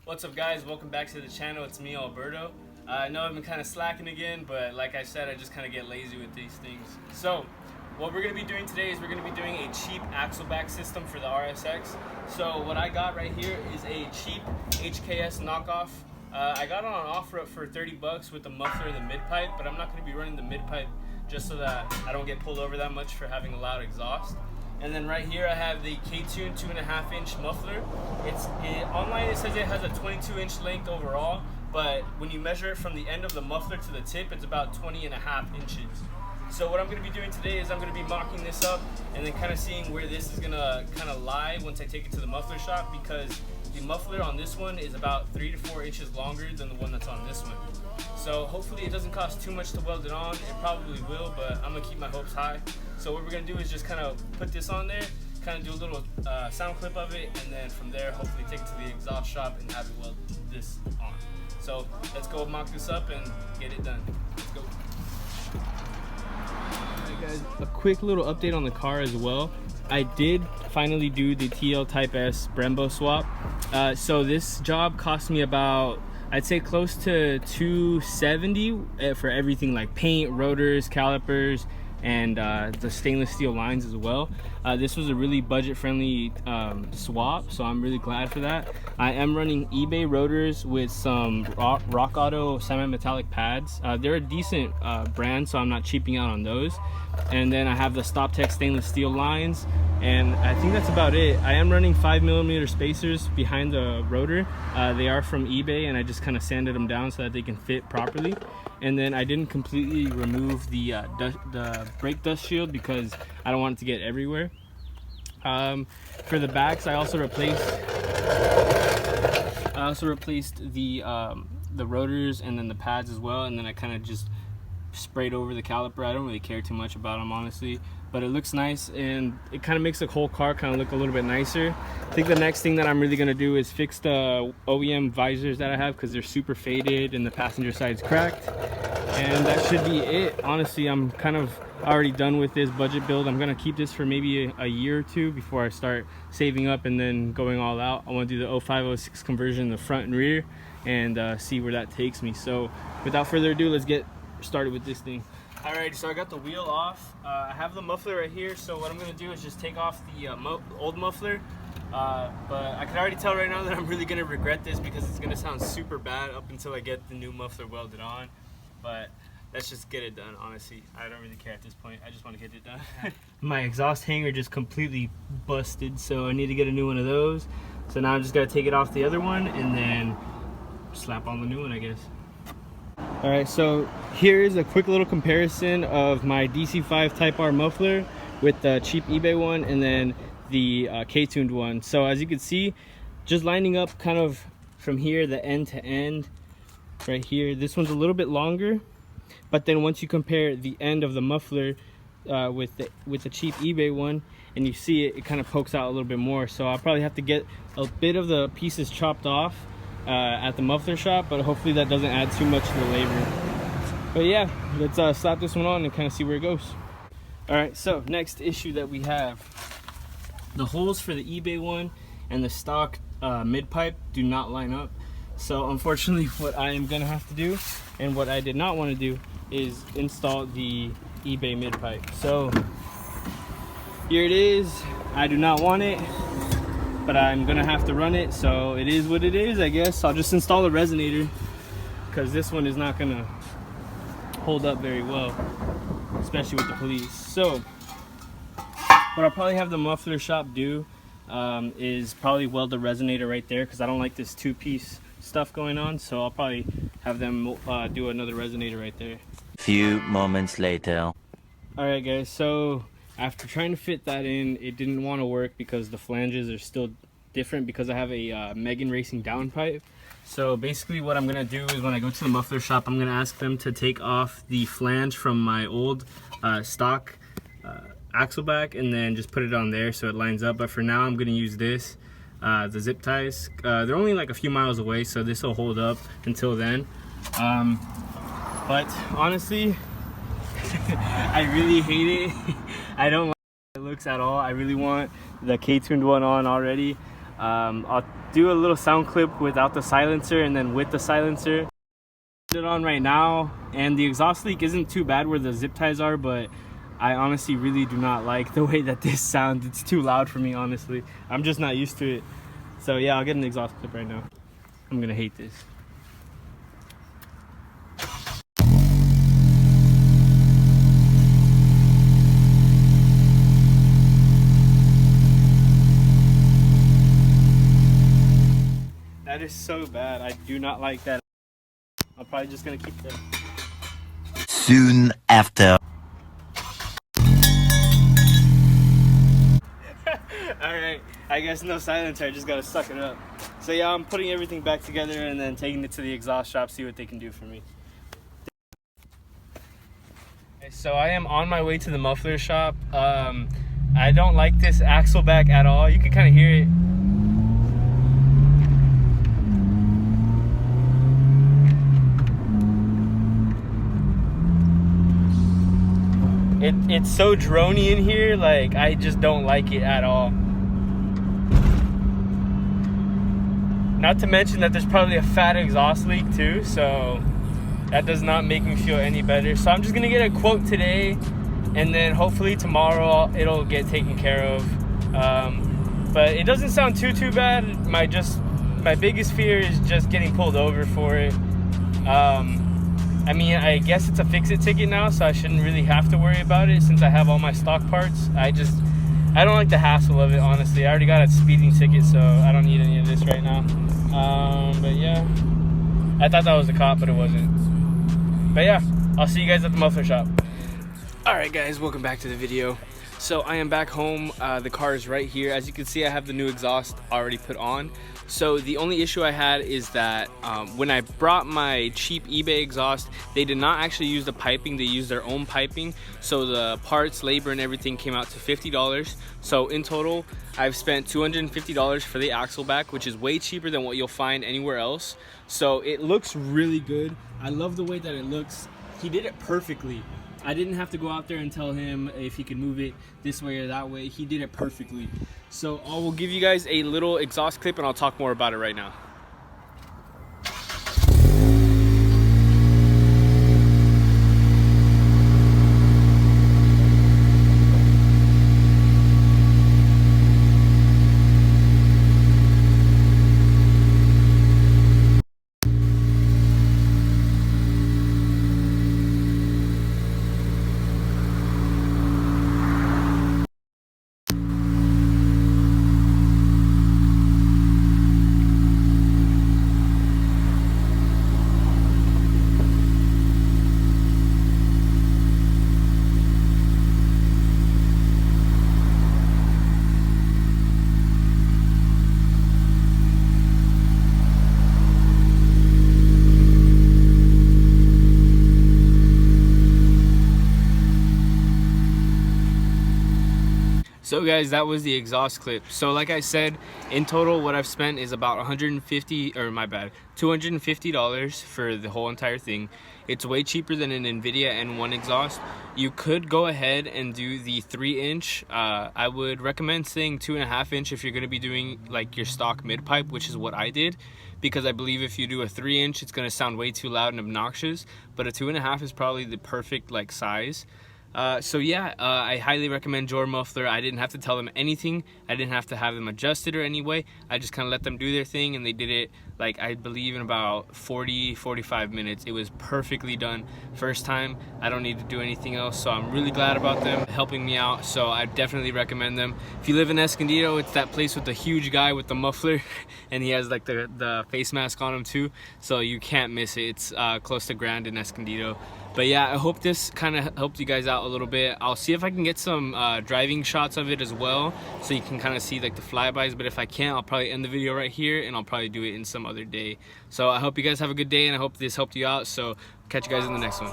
What's up guys, welcome back to the channel. It's me, Alberto. I know I've been kind of slacking again, but like I said, I just kind of get lazy with these things. So what we're going to be doing today is we're going to be doing a cheap axleback system for the RSX. So what I got right here is a cheap HKS knockoff. I got it on offer for 30 bucks with the muffler and the mid-pipe, but I'm not going to be running the mid-pipe just so that I don't get pulled over that much for having a loud exhaust. And then right here I have the KTUNED 2.5 inch muffler. Online it says it has a 22 inch length overall, but when you measure it from the end of the muffler to the tip, it's about 20.5 inches. So what I'm going to be doing today is I'm going to be mocking this up and then kind of seeing where this is going to kind of lie once I take it to the muffler shop, because the muffler on this one is about 3 to 4 inches longer than the one that's on this one. So hopefully it doesn't cost too much to weld it on. It probably will, but I'm going to keep my hopes high. So what we're going to do is just kind of put this on there, kind of do a little sound clip of it, and then from there hopefully take it to the exhaust shop and have it weld this on. So let's go mock this up and get it done. Let's go. Alright guys, a quick little update on the car as well. I did finally do the TL Type S Brembo swap. So this job cost me about, I'd say close to $270 for everything like paint, rotors, calipers, and the stainless steel lines as well. This was a really budget-friendly swap, so I'm really glad for that. I am running eBay rotors with some Rock Auto semi-metallic pads. They're a decent brand, so I'm not cheaping out on those. And then I have the StopTech stainless steel lines, and I think that's about it. I am running 5mm spacers behind the rotor. They are from eBay, and I just kind of sanded them down so that they can fit properly. And then I didn't completely remove the brake dust shield because I don't want it to get everywhere. For the backs, I also replaced the rotors and then the pads as well, and then I kind of just sprayed over the caliper. I don't really care too much about them, honestly, but it looks nice and it kind of makes the whole car kind of look a little bit nicer. I think the next thing that I'm really going to do is fix the OEM visors that I have, because they're super faded and the passenger side's cracked, and that should be it. Honestly, I'm kind of already done with this budget build. I'm going to keep this for maybe a year or two before I start saving up and then going all out. I want to do the 0506 conversion in the front and rear and see where that takes me. So without further ado, let's get started with this thing. Alright, so I got the wheel off. I have the muffler right here, so what I'm going to do is just take off the old muffler. But I can already tell right now that I'm really going to regret this because it's going to sound super bad up until I get the new muffler welded on. But let's just get it done, honestly. I don't really care at this point. I just want to get it done. My exhaust hanger just completely busted, so I need to get a new one of those. So now I'm just going to take it off the other one and then slap on the new one, I guess. Alright, so here is a quick little comparison of my DC5 Type R muffler with the cheap eBay one and then the KTUNED one. So as you can see, just lining up kind of from here, the end to end right here, this one's a little bit longer, but then once you compare the end of the muffler with the cheap eBay one, and you see it kind of pokes out a little bit more. So I'll probably have to get a bit of the pieces chopped off at the muffler shop, but hopefully that doesn't add too much to the labor. But yeah, let's slap this one on and kind of see where it goes. Alright, so next issue that we have, the holes for the eBay one and the stock mid-pipe do not line up. So unfortunately what I am gonna have to do, and what I did not want to do, is install the eBay mid-pipe. So here it is. I do not want it, but I'm gonna have to run it, so it is what it is, I guess. I'll just install a resonator because this one is not gonna hold up very well, especially with the police. So what I'll probably have the muffler shop do is probably weld the resonator right there, because I don't like this two-piece stuff going on. So I'll probably have them do another resonator right there. Few moments later. Alright guys, so after trying to fit that in, it didn't want to work because the flanges are still different because I have a Megan Racing downpipe. So basically what I'm going to do is when I go to the muffler shop, I'm going to ask them to take off the flange from my old stock axleback and then just put it on there so it lines up. But for now I'm going to use this, the zip ties. They're only like a few miles away, so this will hold up until then. But honestly, I really hate it. I don't like how it looks at all. I really want the KTUNED one on already. I'll do a little sound clip without the silencer and then with the silencer. Put it on right now, and the exhaust leak isn't too bad where the zip ties are, but I honestly really do not like the way that this sounds. It's too loud for me, honestly. I'm just not used to it. So yeah, I'll get an exhaust clip right now. I'm gonna hate this. That is so bad. I do not like that. I'm probably just gonna keep them. Soon after. Alright, I guess no silencer, I just gotta suck it up. So yeah, I'm putting everything back together and then taking it to the exhaust shop, see what they can do for me. Okay, so I am on my way to the muffler shop. I don't like this axleback at all. You can kind of hear it. It's so droney in here, like I just don't like it at all. Not to mention that there's probably a fat exhaust leak too, so that does not make me feel any better. So I'm just gonna get a quote today, and then hopefully tomorrow it'll get taken care of. But it doesn't sound too bad. My biggest fear is just getting pulled over for it. I mean, I guess it's a fix-it ticket now, so I shouldn't really have to worry about it since I have all my stock parts. I don't like the hassle of it, honestly. I already got a speeding ticket, so I don't need any of this right now. But yeah, I thought that was the cop, but it wasn't. But yeah, I'll see you guys at the muffler shop. Alright guys, welcome back to the video. So I am back home. The car is right here. As you can see, I have the new exhaust already put on. So the only issue I had is that when I brought my cheap eBay exhaust, they did not actually use the piping, they used their own piping. So the parts, labor, and everything came out to $50. So in total, I've spent $250 for the axleback, which is way cheaper than what you'll find anywhere else. So it looks really good. I love the way that it looks. He did it perfectly. I didn't have to go out there and tell him if he could move it this way or that way. He did it perfectly. So I will give you guys a little exhaust clip and I'll talk more about it right now. So guys, that was the exhaust clip. So like I said, in total what I've spent is about $250 for the whole entire thing. It's way cheaper than an Nvidia N1 exhaust. You could go ahead and do the 3-inch. I would recommend saying 2.5-inch if you're going to be doing like your stock mid pipe, which is what I did, because I believe if you do a 3-inch it's going to sound way too loud and obnoxious, but a 2.5 is probably the perfect like size. So yeah, I highly recommend Your Muffler. I didn't have to tell them anything. I didn't have to have them adjusted or any way. I just kind of let them do their thing, and they did it, like, I believe in about 40-45 minutes. It was perfectly done first time. I don't need to do anything else, so I'm really glad about them helping me out. So I definitely recommend them. If you live in Escondido, it's that place with the huge guy with the muffler and he has like the face mask on him too, so you can't miss it. It's close to Grand in Escondido. But yeah, I hope this kind of helped you guys out a little bit. I'll see if I can get some driving shots of it as well, so you can kind of see like the flybys. But if I can't, I'll probably end the video right here, and I'll probably do it in some other day. So I hope you guys have a good day, and I hope this helped you out. So catch you guys in the next one.